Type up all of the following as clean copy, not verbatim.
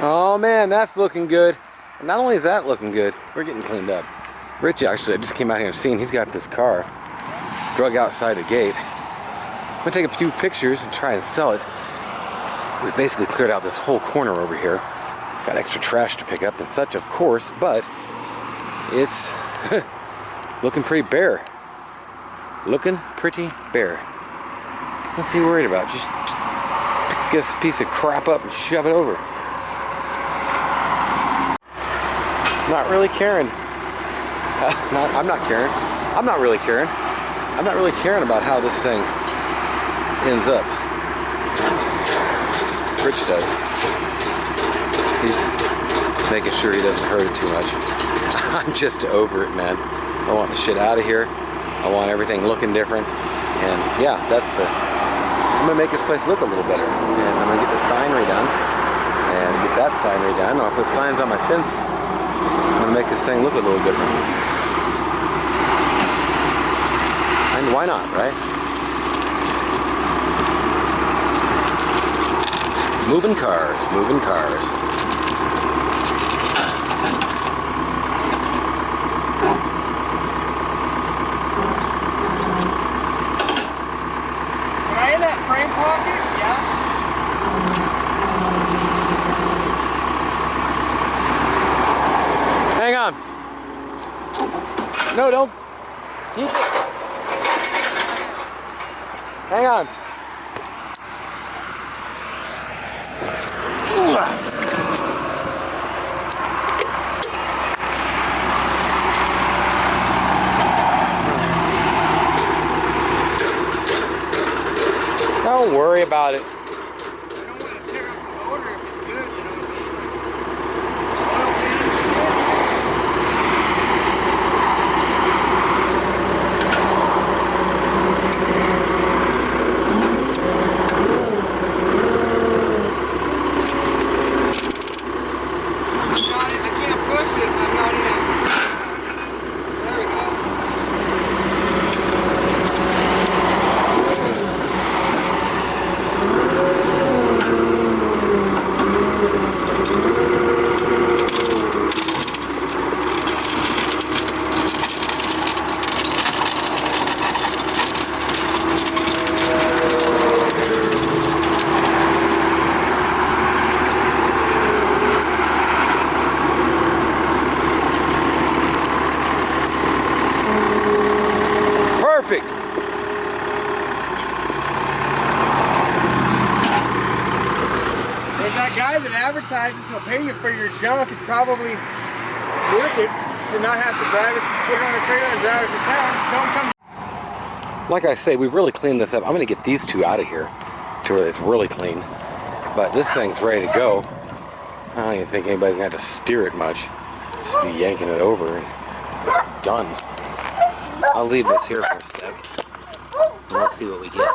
Oh man, that's looking good. And not only is that looking good, we're getting cleaned up. Rich actually, I just came out here and seen he's got this car drug outside the gate. I'm gonna take a few pictures and try and sell it. We've basically cleared out this whole corner over here. Got extra trash to pick up and such, of course, but it's looking pretty bare. Looking pretty bare. What's he worried about? Just pick this piece of crap up and shove it over. Not really caring. I'm not caring. I'm not really caring. I'm not really caring about how this thing ends up. Rich does. He's making sure he doesn't hurt it too much. I'm just over it, man. I want the shit out of here. I want everything looking different. And yeah, I'm gonna make this place look a little better. And I'm gonna get the sign redone. And get that sign redone. I'll put signs on my fence. I'm gonna make this thing look a little different. And why not, right? Moving cars, moving cars. Am I in that frame pocket? Yeah. Hang on. No, don't. Keep it. Hang on. Don't worry about it. I don't want to tear up the motor if it's good, you know what I can't push it. I'm not in it. There we go. Perfect. There's that guy that advertises he'll pay you for your junk. It's probably worth it to not have to drive it, put it on a trailer and drive it to town. Don't come. Like I say, we've really cleaned this up. I'm gonna get these two out of here to where it's really clean. But this thing's ready to go. I don't even think anybody's gonna have to steer it much. Just be yanking it over and done. I'll leave this here for a sec. And let's see what we get.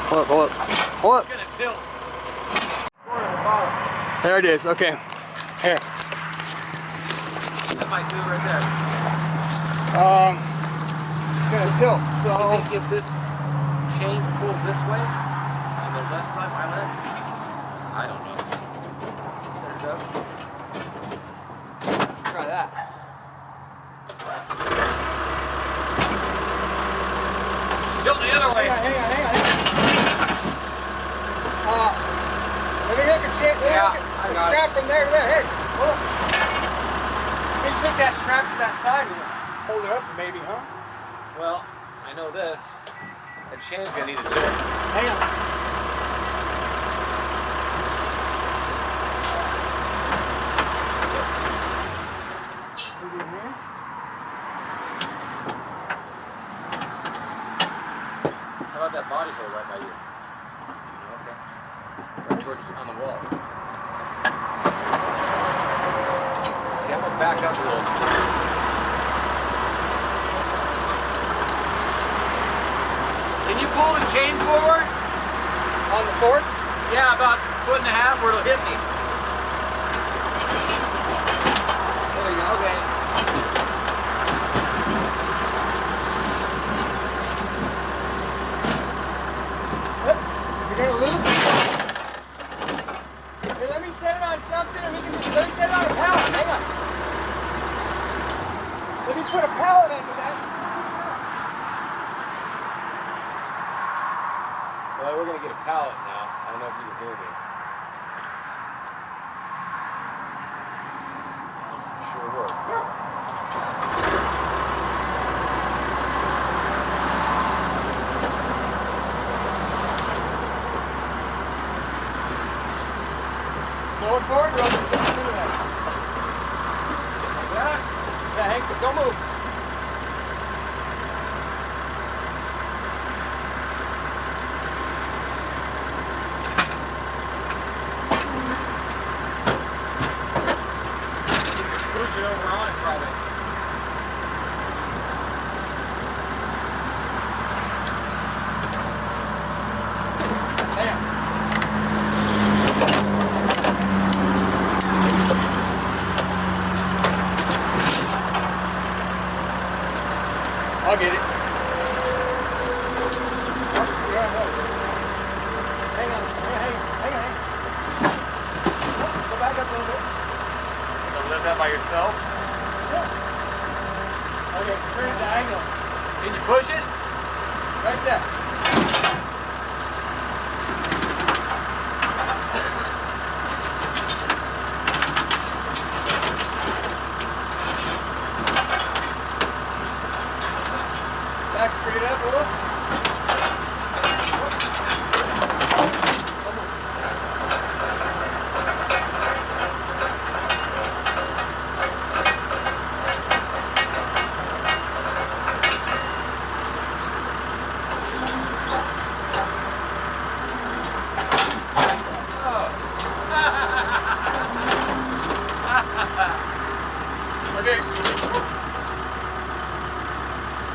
Hold up, hold up, hold up. There it is, okay. Here. That might do it right there. Gonna tilt, so. I think if this chain's pulled this way, on the left side, my left, I don't know. Set it up. Try that. Tilt the other way. Hang on. Let me hook a chip. Yeah, A strap from there to there. Hey, hold on. You should that strap to that side and hold it up maybe, huh? Well, I know this. That chain's gonna need a tilt. Hang on. How about that body hole right by you? Okay. Right towards on the wall. Yeah, I'm gonna back up a little. Can you pull the chain forward? On the forks? Yeah, about 1.5 feet where it'll hit me. There you go, okay. You're gonna lose it. Here, let me set it on something and let me set it on a pallet. Hang on. Let me put a pallet under that. Well, we're gonna get a pallet now. I don't know if you can hear me. That'll sure work. Going forward, Rob. Into that. Like that? Yeah, Hank, don't move. Push it over on it probably. Damn. I'll get it. Oh, yeah, no. Hang on. Oh, go back up a little bit. You gonna lift that by yourself? Yeah. Okay, turn it diagonal. Can you push it? Right there. Back straight up a little. Okay.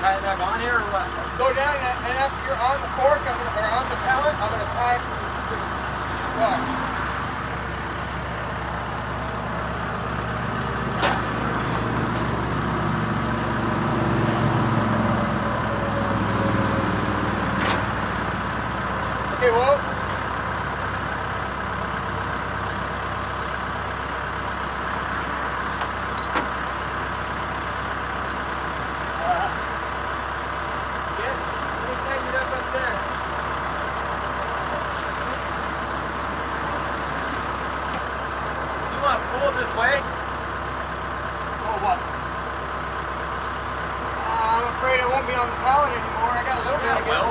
Tie it back on here or what? Go down and after you're on the fork, or on the pallet, I'm gonna tie it to the rock. Okay, well. Yes, let me tighten it up there. You want to pull it this way? Oh, what? I'm afraid I won't be on the pallet anymore. I got a little bit, I guess. Well,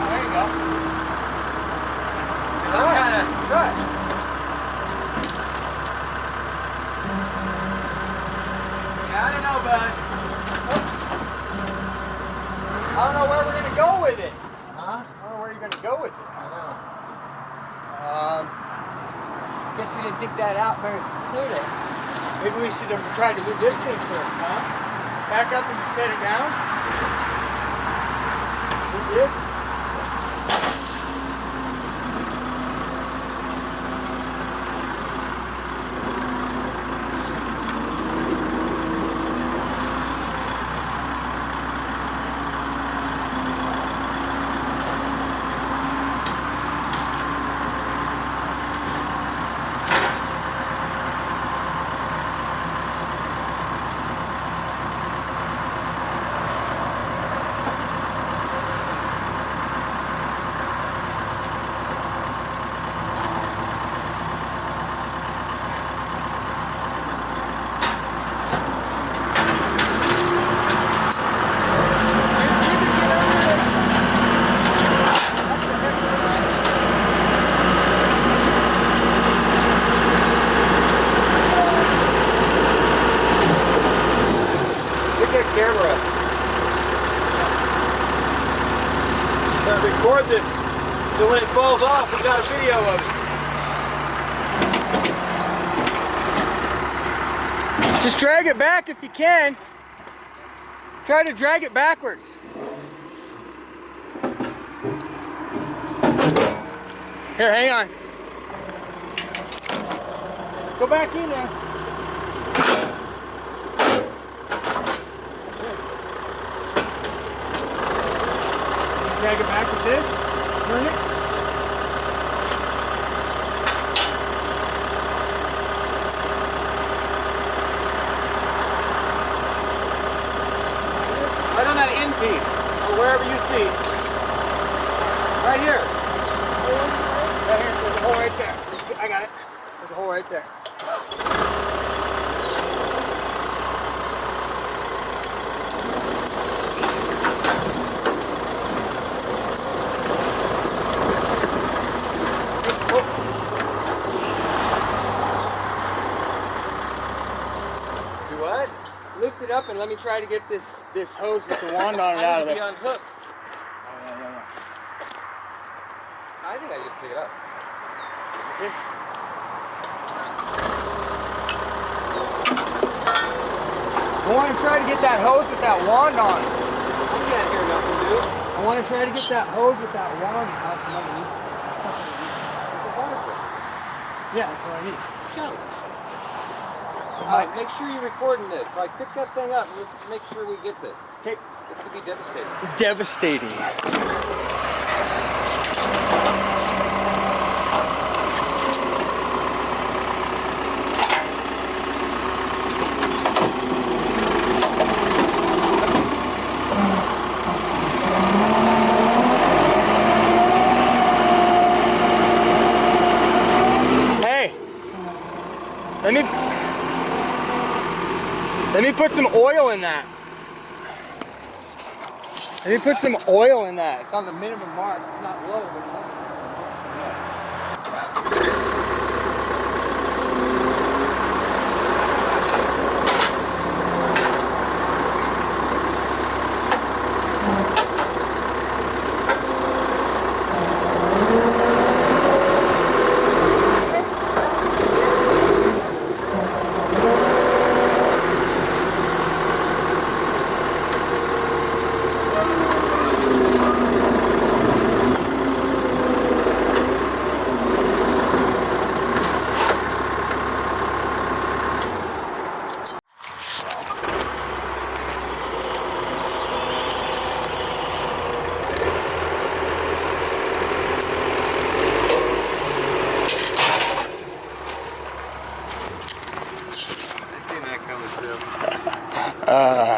Oh, there you go. I'm kind of Good. Yeah, I don't know, bud. I don't know where we're going to go with it. Huh? I don't know where you're going to go with it. I know. Guess we didn't think that out very clearly. Maybe we should have tried to do this thing first, huh? Back up and set it down. Do this. Camera. Record this so when it falls off, we got a video of it. Just drag it back if you can. Try to drag it backwards. Here, hang on. Go back in there. Drag it back with this. Turn it. Right on that end piece, or wherever you see. Right here. Right here. There's a hole right there. I got it. There's a hole right there. Do what? Lift it up and let me try to get this hose with the wand on it out of I need to be there. unhooked. Yeah. I think I just pick it up. Okay. I want to try to get that hose with that wand on it. You can't hear nothing, dude. I want to try to get that hose with that wand out from underneath. It's a water filter. Yeah, that's what I need. Mike, make sure you're recording this. Like, pick that thing up and let's make sure we get this. Okay. This could be devastating. Devastating. Hey, let me put some oil in that. Let me put some oil in that. It's on the minimum mark. It's not low, but it's on the minimum mark.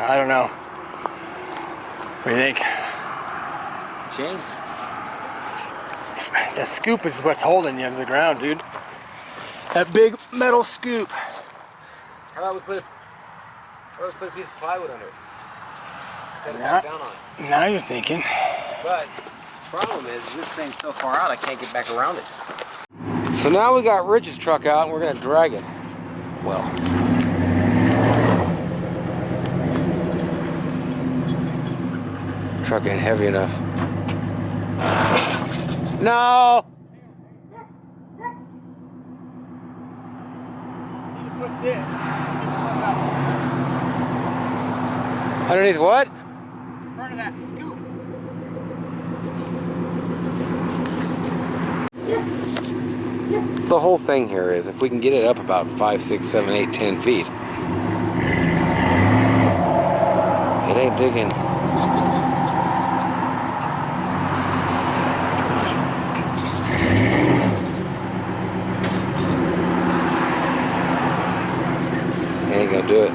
I don't know. What do you think? Chain. The scoop is what's holding you to the ground, dude. That big metal scoop. How about we put a piece of plywood under it? Set it Now- back down on it. Now you're thinking. But the problem is this thing's so far out I can't get back around it. So now we got Rich's truck out and we're gonna drag it. Well. Truck ain't heavy enough. No! You put this Underneath what? in front of that scoop. The whole thing here is if we can get it up about 5, 6, 7, 8, 10 feet. It ain't digging. Ain't gonna do it.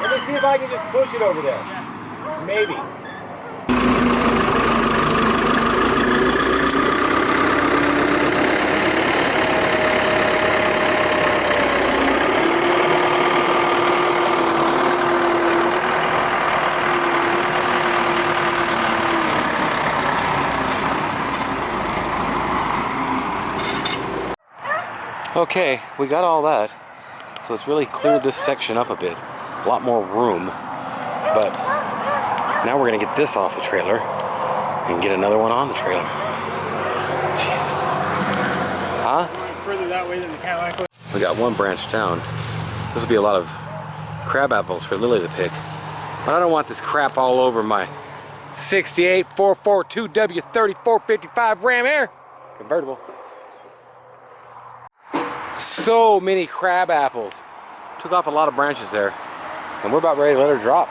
Let me see if I can just push it over there. Maybe. Okay, we got all that. So it's really cleared this section up a bit. A lot more room. But now we're gonna get this off the trailer and get another one on the trailer. Jeez. Huh? Further that way than the Cadillac. We got one branch down. This will be a lot of crab apples for Lily to pick. But I don't want this crap all over my 68 442W3455 Ram Air convertible. So many crab apples. Took off a lot of branches there. And we're about ready to let her drop.